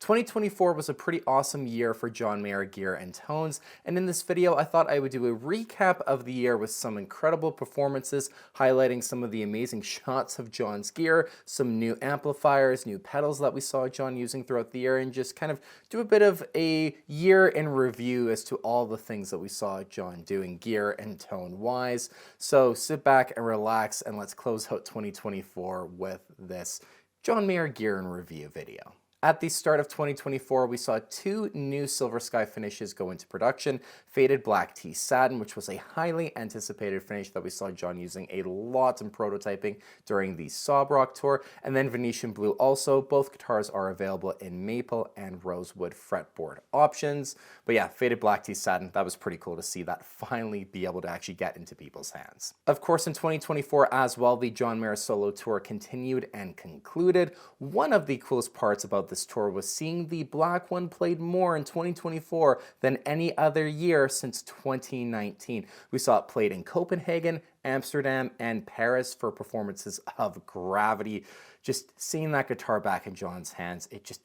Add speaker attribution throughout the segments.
Speaker 1: 2024 was a pretty awesome year for John Mayer gear and tones, and in this video I thought I would do a recap of the year with some incredible performances, highlighting some of the amazing shots of John's gear, some new amplifiers, new pedals that we saw John using throughout the year, and just kind of do a bit of a year in review as to all the things that we saw John doing gear and tone wise. So sit back and relax and let's close out 2024 with this John Mayer gear and review video. At the start of 2024, we saw two new Silver Sky finishes go into production. Faded Black Tea Satin, which was a highly anticipated finish that we saw John using a lot in prototyping during the Sob Rock tour, and then Venetian Blue also. Both guitars are available in maple and rosewood fretboard options. But yeah, Faded Black Tea Satin, that was pretty cool to see that finally be able to actually get into people's hands. Of course, in 2024 as well, the John Mayer solo tour continued and concluded. One of the coolest parts about this tour was seeing the Black One played more in 2024 than any other year since 2019. We saw it played in Copenhagen, Amsterdam, and Paris for performances of Gravity. Just seeing that guitar back in John's hands, it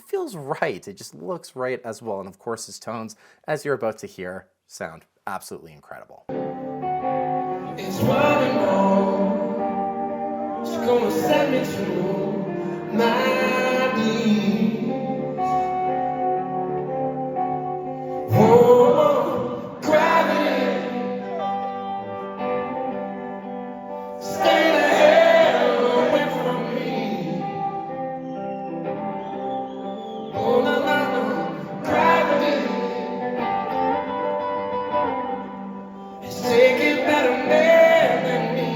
Speaker 1: feels right. It just looks right as well. And of course his tones, as you're about to hear, sound absolutely incredible.
Speaker 2: It's running on. It's gonna send me to my knees. Oh, gravity, stay the hell away from me. Oh, no, no, no, gravity is taking better men than me.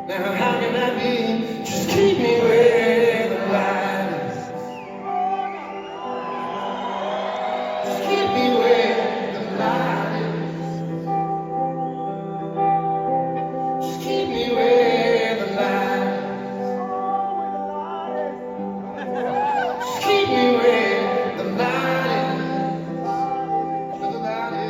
Speaker 2: Now how can I be? Just keep me where the light is. Just keep me where the light is. Just keep me where the light is. Just keep me where the light is. Where the light is.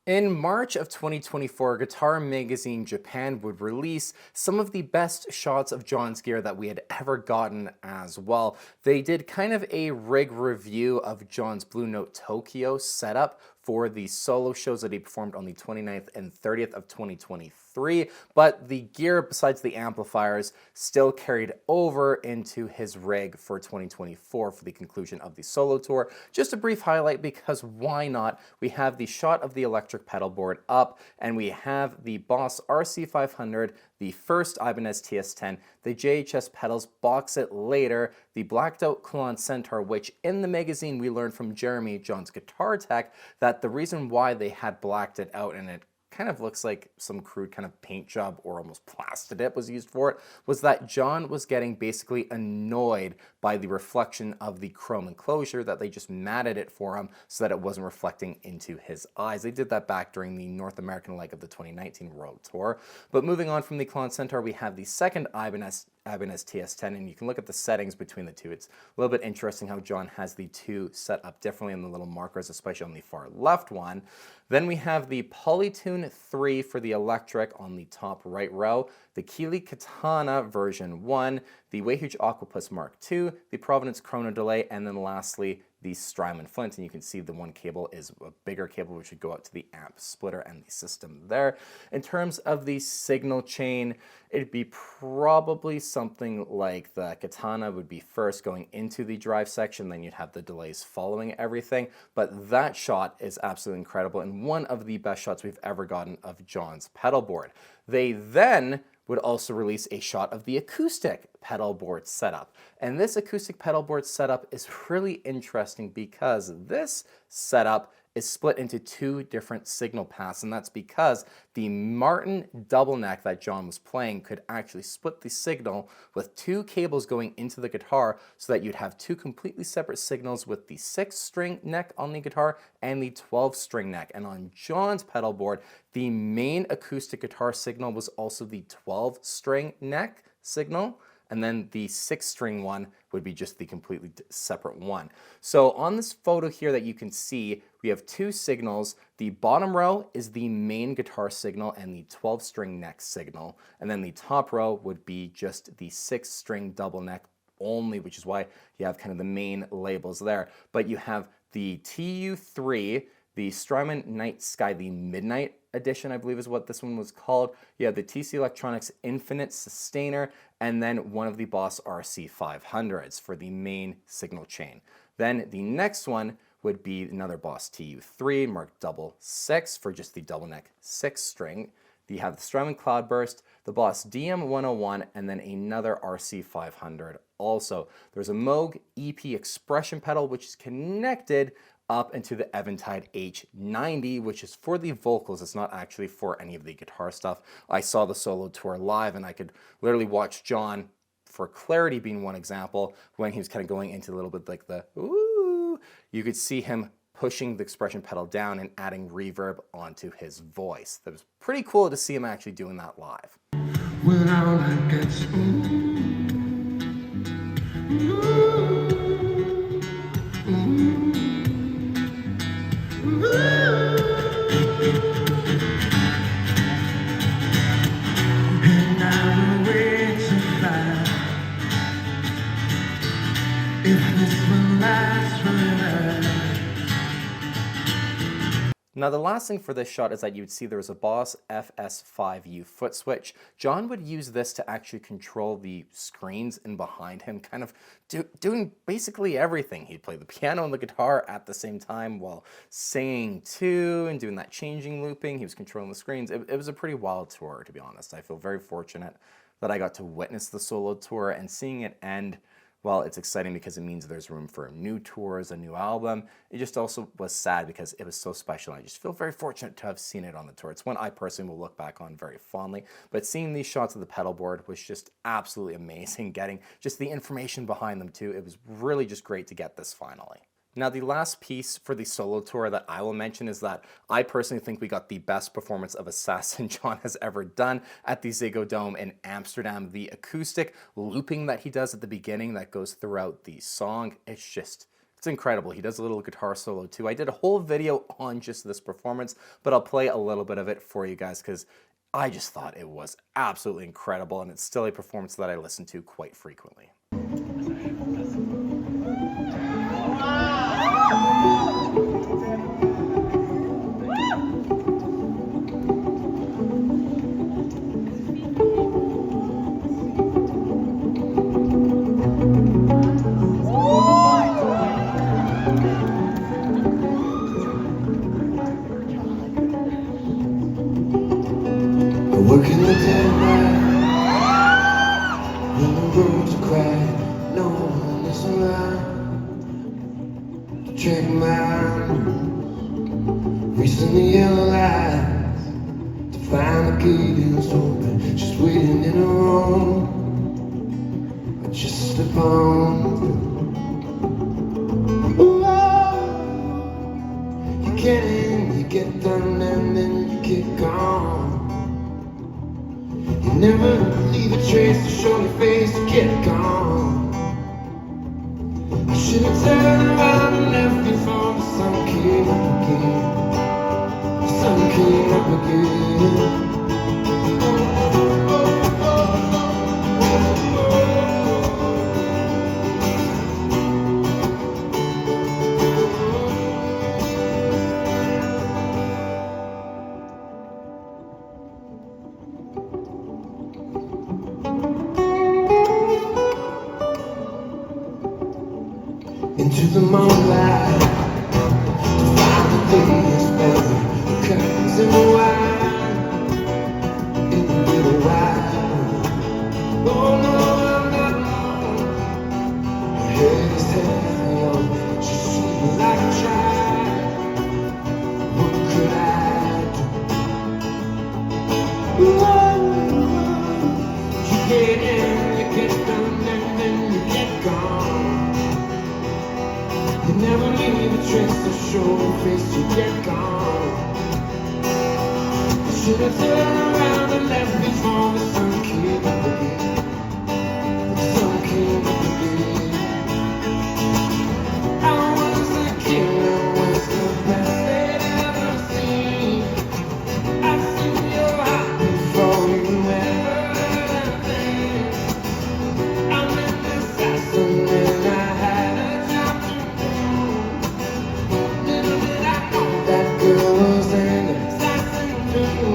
Speaker 1: In March of 2024, Guitar Magazine Japan would release some of the best shots of John's gear that we had ever gotten as well. They did kind of a rig review of John's Blue Note Tokyo setup for the solo shows that he performed on the 29th and 30th of 2023, but the gear, besides the amplifiers, still carried over into his rig for 2024 for the conclusion of the solo tour. Just a brief highlight, because why not? We have the shot of the electric pedal board up, and we have the Boss RC500, the first Ibanez TS10, the JHS pedals, box it later, the blacked out Coulon Centaur, which in the magazine we learned from Jeremy, John's guitar tech, that the reason why they had blacked it out and it kind of looks like some crude kind of paint job or almost plastic dip was used for it, was that John was getting basically annoyed by the reflection of the chrome enclosure, that they just matted it for him so that it wasn't reflecting into his eyes. They did that back during the North American leg of the 2019 World Tour. But moving on from the Klon Centaur, we have the second Ibanez TS10, and you can look at the settings between the two. It's a little bit interesting how John has the two set up differently in the little markers, especially on the far left one. Then we have the Polytune 3 for the electric on the top right row, the Keeley Katana version 1, the Wayhuge Aquapus Mark II, the Providence Chrono Delay, and then lastly the Strymon Flint. And you can see the one cable is a bigger cable which would go out to the amp splitter and the system there. In terms of the signal chain, it'd be probably something like the Katana would be first going into the drive section, then you'd have the delays following everything. But that shot is absolutely incredible and one of the best shots we've ever gotten of John's pedal board. They then would also release a shot of the acoustic pedal board setup. And this acoustic pedal board setup is really interesting because this setup is split into two different signal paths, and that's because the Martin double neck that John was playing could actually split the signal with two cables going into the guitar so that you'd have two completely separate signals with the 6-string neck on the guitar and the 12-string neck. And on John's pedal board, the main acoustic guitar signal was also the 12-string neck signal, and then the 6-string one would be just the completely separate one. So on this photo here that you can see, we have two signals. The bottom row is the main guitar signal and the 12-string neck signal, and then the top row would be just the 6-string double neck only, which is why you have kind of the main labels there. But you have the TU3, the Strymon Night Sky, the Midnight Edition, I believe is what this one was called. You have the TC Electronics Infinite Sustainer, and then one of the Boss RC 500s for the main signal chain. Then the next one would be another Boss TU3 Mark 6 for just the double neck 6-string. You have the Strymon Cloudburst, the Boss DM101, and then another RC 500 also. There's a Moog EP expression pedal which is connected up into the Eventide H90, which is for the vocals. It's not actually for any of the guitar stuff. I saw the solo tour live and I could literally watch John, for clarity being one example, when he was kind of going into a little bit like the ooh, you could see him pushing the expression pedal down and adding reverb onto his voice. That was pretty cool to see him actually doing that live.
Speaker 2: When all I get's and I will wait to find if this will last forever.
Speaker 1: Now the last thing for this shot is that you would see there was a Boss FS5U foot switch. John would use this to actually control the screens in behind him, kind of doing basically everything. He'd play the piano and the guitar at the same time while singing too and doing that changing looping. He was controlling the screens. It was a pretty wild tour, to be honest. I feel very fortunate that I got to witness the solo tour, and seeing it end, well, it's exciting because it means there's room for new tours, a new album. It just also was sad because it was so special. I just feel very fortunate to have seen it on the tour. It's one I personally will look back on very fondly. But seeing these shots of the pedal board was just absolutely amazing. Getting just the information behind them too. It was really just great to get this finally. Now, the last piece for the solo tour that I will mention is that I personally think we got the best performance of Assassin John has ever done at the Ziggo Dome in Amsterdam. The acoustic looping that he does at the beginning that goes throughout the song, it's incredible. He does a little guitar solo too. I did a whole video on just this performance, but I'll play a little bit of it for you guys because I just thought it was absolutely incredible, and it's still a performance that I listen to quite frequently.
Speaker 2: Working the dead man, when the roads are quiet, no one is around to check my recently yellow lights. gate is open, she's waiting in her room. I just slip on. Ooh, you get in, you get done, and then you get gone. You never leave a trace to show your face, you get gone. I should've turned around and left before the sun came up again. The sun came up again. Into the moonlight, to find the day is better. The curtains in the wine, in the little while. Oh no, I'm not alone. Her head is heavy on me. She's sleeping like a child. What could I do? You get in, you get done, and then you get gone. You never leave a trace to show your face, you get gone. You should've turned around and left before the sun came up again. The sun came up again. I was the king, I was the best they'd ever seen. I've seen your heart before you ever think. I'm an assassin and I had a job to do. Little did I know that girl was an assassin too.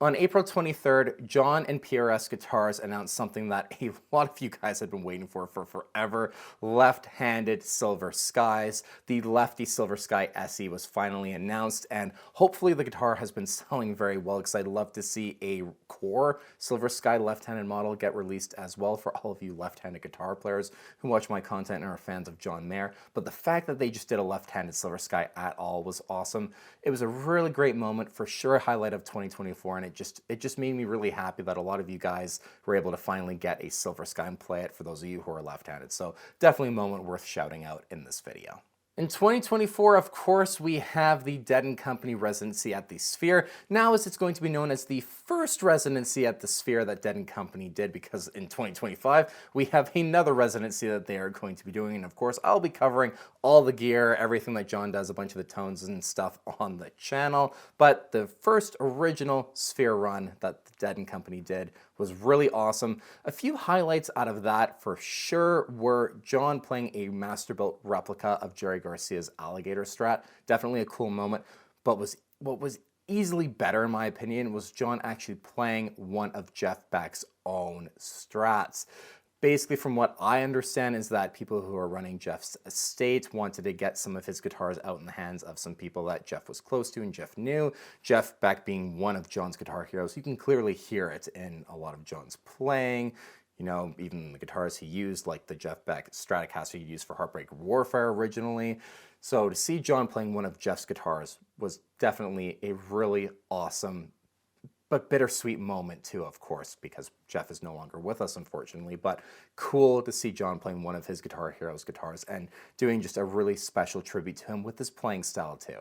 Speaker 1: On April 23rd, John and PRS Guitars announced something that a lot of you guys had been waiting for forever. Left-handed Silver Skies. The Lefty Silver Sky SE was finally announced, and hopefully the guitar has been selling very well, because I'd love to see a core Silver Sky left-handed model get released as well for all of you left-handed guitar players who watch my content and are fans of John Mayer. But the fact that they just did a left-handed Silver Sky at all was awesome. It was a really great moment, for sure a highlight of 2024, and it just made me really happy that a lot of you guys were able to finally get a Silver Sky and play it, for those of you who are left-handed. So definitely a moment worth shouting out in this video. In 2024, of course, we have the Dead & Company residency at the Sphere. Now, as it's going to be known as the first residency at the Sphere that Dead & Company did, because in 2025, we have another residency that they are going to be doing. And of course, I'll be covering all the gear, everything that John does, a bunch of the tones and stuff on the channel. But the first original Sphere run that the Dead & Company did was really awesome. A few highlights out of that for sure were John playing a master-built replica of Jerry Garcia's Alligator Strat. Definitely a cool moment, but what was easily better in my opinion was John actually playing one of Jeff Beck's own Strats. Basically, from what I understand, is that people who are running Jeff's estate wanted to get some of his guitars out in the hands of some people that Jeff was close to and Jeff knew. Jeff Beck being one of John's guitar heroes. You can clearly hear it in a lot of John's playing. You know, even the guitars he used, like the Jeff Beck Stratocaster he used for Heartbreak Warfare originally. So to see John playing one of Jeff's guitars was definitely a really awesome but bittersweet moment too, of course, because Jeff is no longer with us, unfortunately. But cool to see John playing one of his guitar heroes' guitars and doing just a really special tribute to him with his playing style too.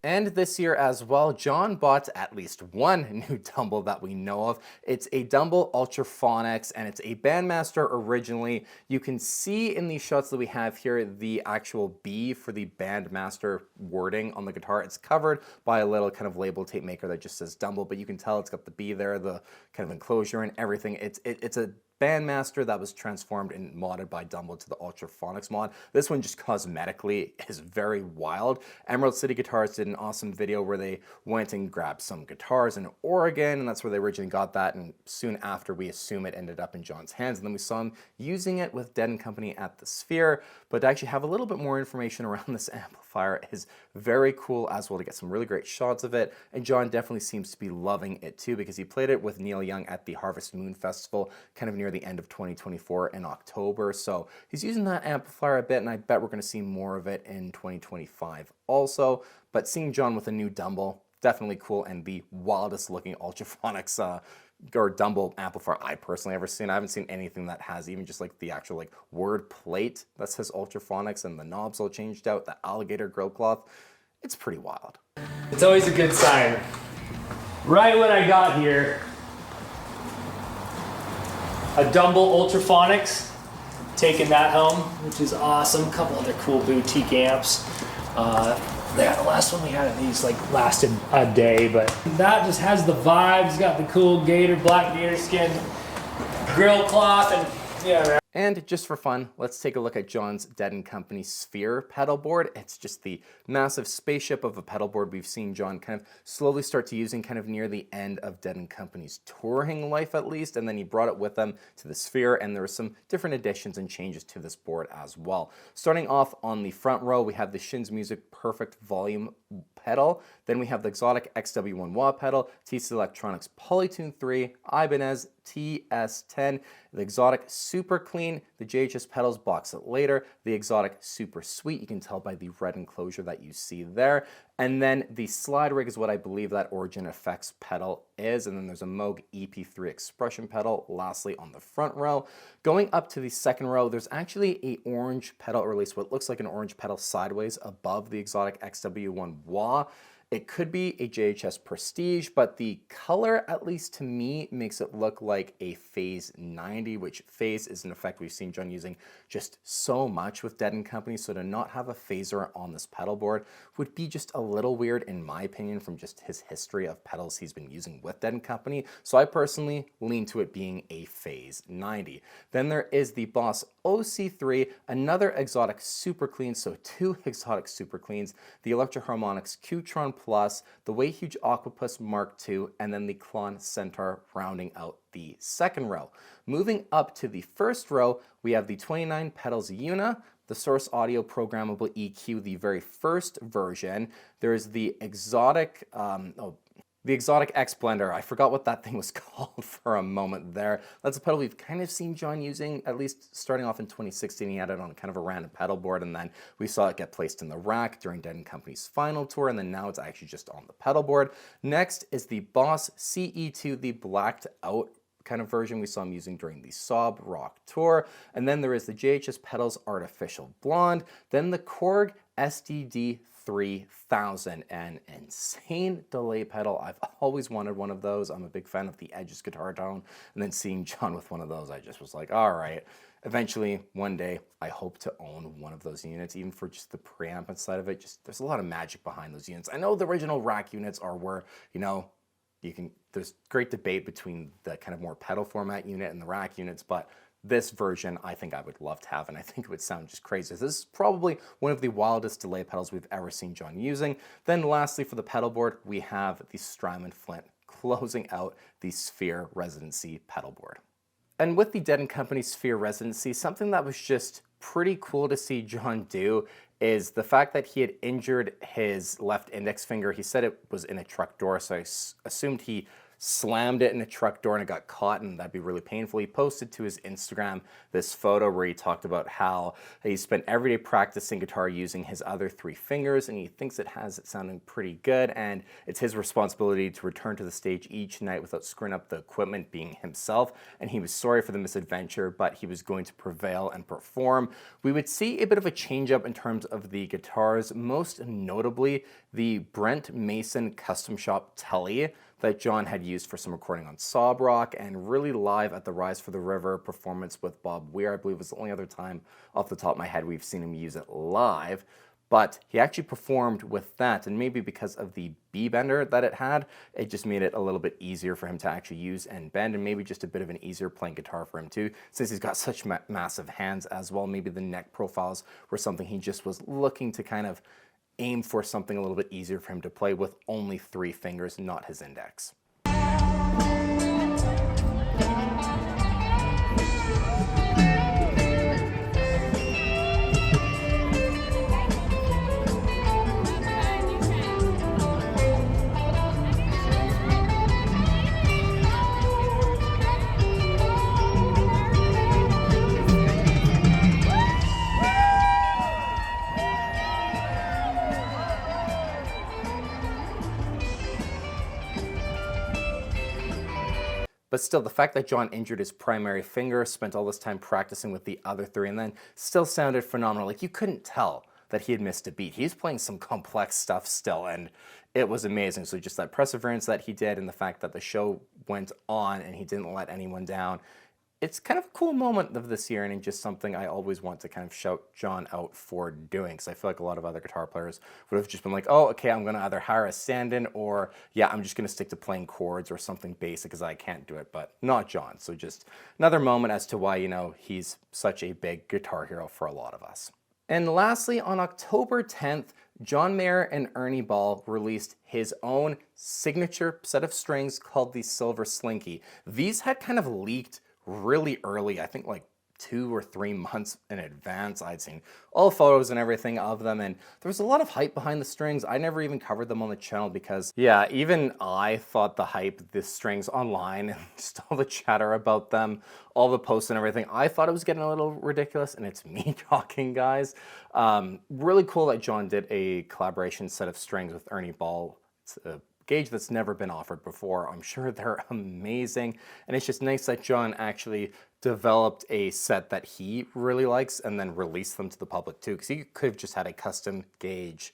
Speaker 1: And this year as well, John bought at least one new dumble that we know of. It's a dumble Ultraphonics, and it's a Bandmaster originally. You can see in these shots that we have here the actual B for the Bandmaster wording on the guitar. It's covered by a little kind of label tape maker that just says dumble, but you can tell it's got the B there, the kind of enclosure and everything. It's a Bandmaster that was transformed and modded by Dumble to the Ultraphonics mod. This one just cosmetically is very wild. Emerald City Guitars did an awesome video where they went and grabbed some guitars in Oregon, and that's where they originally got that, and soon after we assume it ended up in John's hands, and then we saw him using it with Dead & Company at the Sphere. But to actually have a little bit more information around this amplifier is very cool as well, to get some really great shots of it, and John definitely seems to be loving it too, because he played it with Neil Young at the Harvest Moon Festival kind of near the end of 2024 in October. So he's using that amplifier a bit, and I bet we're going to see more of it in 2025 also. But seeing John with a new dumble, definitely cool, and the wildest looking Ultraphonics or dumble amplifier I personally ever seen. I haven't seen anything that has even just like the actual like word plate that says Ultraphonics, and the knobs all changed out, the alligator grill cloth. It's pretty wild.
Speaker 3: It's always a good sign. Right when I got here, a dumble Ultraphonics, taking that home, which is awesome. A couple other cool boutique amps. Yeah, the last one we had of these like lasted a day, but that just has the vibes. Got the cool black gator skin grill cloth, and yeah, man.
Speaker 1: And just for fun, let's take a look at John's Dead & Company Sphere pedalboard. It's just the massive spaceship of a pedalboard we've seen John kind of slowly start to using kind of near the end of Dead & Company's touring life at least, and then he brought it with them to the Sphere, and there were some different additions and changes to this board as well. Starting off on the front row, we have the Shins Music Perfect Volume pedal, then we have the Exotic XW1 wah pedal, TC Electronics Polytune 3, Ibanez TS10, the Exotic Super Clean, the JHS pedals box it later, the Exotic Super Sweet, you can tell by the red enclosure that you see there, and then the slide rig is what I believe that Origin Effects pedal is, and then there's a Moog EP3 expression pedal lastly on the front row. Going up to the second row, there's actually a orange pedal, or at least what looks like an orange pedal sideways above the Exotic XW1 wah. It could be a JHS Prestige, but the color, at least to me, makes it look like a Phase 90, which Phase is an effect we've seen John using just so much with Dead & Company, so to not have a phaser on this pedal board would be just a little weird in my opinion from just his history of pedals he's been using with Dead & Company, so I personally lean to it being a Phase 90. Then there is the Boss OC3, another Exotic Super Clean, so two Exotic Super Cleans, the Electro Harmonix Qtron Plus, the Wayhuge Aquapus Mark II, and then the Klon Centaur rounding out the second row. Moving up to the first row, we have the 29 pedals Una, the Source Audio Programmable EQ, the very first version. There is the Exotic, the Exotic X Blender. I forgot what that thing was called for a moment there. That's a pedal we've kind of seen John using, at least starting off in 2016. He had it on kind of a random pedal board, and then we saw it get placed in the rack during Dead & Company's final tour, and then now it's actually just on the pedal board. Next is the Boss CE2, the blacked out kind of version we saw him using during the Sob Rock tour. And then there is the JHS Pedals Artificial Blonde, then the Korg SDD 3000, an insane delay pedal. I've always wanted one of those. I'm a big fan of the Edge's guitar tone, and then seeing John with one of those, I just was like, all right. Eventually, one day, I hope to own one of those units, even for just the preamp inside of it. Just there's a lot of magic behind those units. I know the original rack units are where, you know, there's great debate between the kind of more pedal format unit and the rack units, but this version I think I would love to have, and I think it would sound just crazy. This is probably one of the wildest delay pedals we've ever seen John using. Then lastly, for the pedal board, we have the Strymon Flint closing out the Sphere Residency pedal board. And with the Dead & Company Sphere Residency, something that was just pretty cool to see John do is the fact that he had injured his left index finger. He said it was in a truck door, so I assumed he slammed it in a truck door and it got caught, and that'd be really painful. He posted to his Instagram this photo where he talked about how he spent every day practicing guitar using his other 3 fingers, and he thinks it has it sounding pretty good, and it's his responsibility to return to the stage each night without screwing up the equipment, being himself, and he was sorry for the misadventure, but he was going to prevail and perform. We would see a bit of a change up in terms of the guitars, most notably the Brent Mason Custom Shop Telly that John had used for some recording on Sob Rock, and really live at the Rise for the River performance with Bob Weir. I believe was the only other time off the top of my head we've seen him use it live. But he actually performed with that, and maybe because of the B-bender that it had, it just made it a little bit easier for him to actually use and bend, and maybe just a bit of an easier playing guitar for him too, since he's got such massive hands as well. Maybe the neck profiles were something he just was looking to kind of aim for something a little bit easier for him to play with only 3 fingers, not his index. But still, the fact that John injured his primary finger, spent all this time practicing with the other 3, and then still sounded phenomenal. Like, you couldn't tell that he had missed a beat. He's playing some complex stuff still, and it was amazing. So just that perseverance that he did, and the fact that the show went on and he didn't let anyone down, it's kind of a cool moment of this year, and just something I always want to kind of shout John out for doing, because I feel like a lot of other guitar players would have just been like, oh, okay, I'm going to either hire a stand-in, or yeah, I'm just going to stick to playing chords or something basic because I can't do it, but not John. So just another moment as to why, you know, he's such a big guitar hero for a lot of us. And lastly, on October 10th, John Mayer and Ernie Ball released his own signature set of strings called the Silver Slinky. These had kind of leaked really early, I think like 2 or 3 months in advance. I'd seen all photos and everything of them, and there was a lot of hype behind the strings. I never even covered them on the channel because, yeah, even I thought the hype, the strings online, and just all the chatter about them, all the posts and everything, I thought it was getting a little ridiculous, and it's me talking, guys. Really cool that John did a collaboration set of strings with Ernie Ball. It's a gauge that's never been offered before. I'm sure they're amazing, and it's just nice that John actually developed a set that he really likes and then released them to the public too, because he could have just had a custom gauge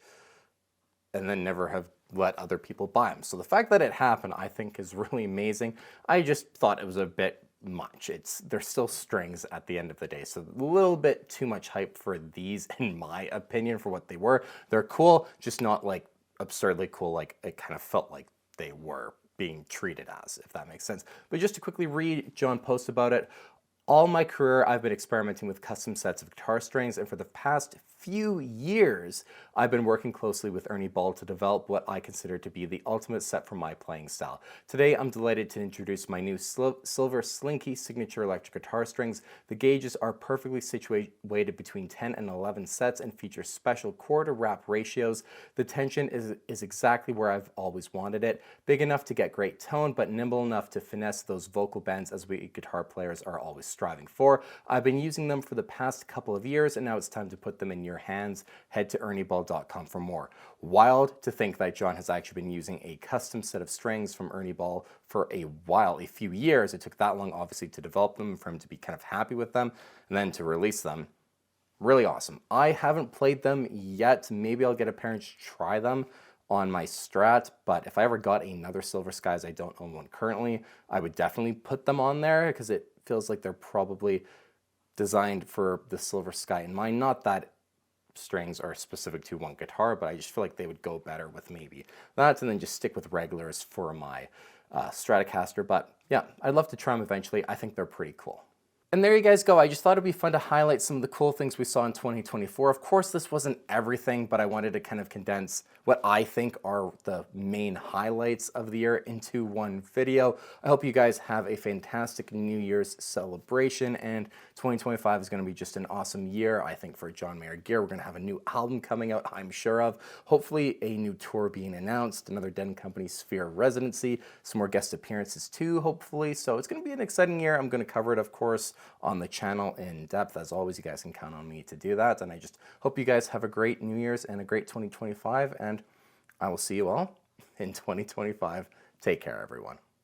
Speaker 1: and then never have let other people buy them. So the fact that it happened, I think, is really amazing. I just thought it was a bit much. They're still strings at the end of the day, so a little bit too much hype for these, in my opinion, for what they were. They're cool, just not like absurdly cool like it kind of felt like they were being treated as, if that makes sense. But just to quickly read John post about it. All my career, I've been experimenting with custom sets of guitar strings, and for the past few years, I've been working closely with Ernie Ball to develop what I consider to be the ultimate set for my playing style. Today, I'm delighted to introduce my new Silver Slinky signature electric guitar strings. The gauges are perfectly situated between 10 and 11 sets and feature special quarter wrap ratios. The tension is exactly where I've always wanted it. Big enough to get great tone, but nimble enough to finesse those vocal bends as we guitar players are always striving for. I've been using them for the past couple of years, and now it's time to put them in your hands. Head to ernieball.com for more. Wild to think that John has actually been using a custom set of strings from Ernie Ball for a while, a few years. It took that long, obviously, to develop them, for him to be kind of happy with them, and then to release them. Really awesome. I haven't played them yet. Maybe I'll get a parent to try them on my Strat, but if I ever got another Silver Skies, I don't own one currently, I would definitely put them on there, because it feels like they're probably designed for the Silver Sky in mind. Not that strings are specific to one guitar, but I just feel like they would go better with maybe that, and then just stick with regulars for my Stratocaster. But yeah, I'd love to try them eventually. I think they're pretty cool. And there you guys go. I just thought it'd be fun to highlight some of the cool things we saw in 2024. Of course, this wasn't everything, but I wanted to kind of condense what I think are the main highlights of the year into one video. I hope you guys have a fantastic New Year's celebration, and 2025 is going to be just an awesome year, I think, for John Mayer Gear. We're going to have a new album coming out, I'm sure of. Hopefully, a new tour being announced, another Den Company Sphere residency, some more guest appearances too, hopefully. So it's going to be an exciting year. I'm going to cover it, of course, on the channel in depth. As always, you guys can count on me to do that. And I just hope you guys have a great New Year's and a great 2025. And I will see you all in 2025. Take care, everyone.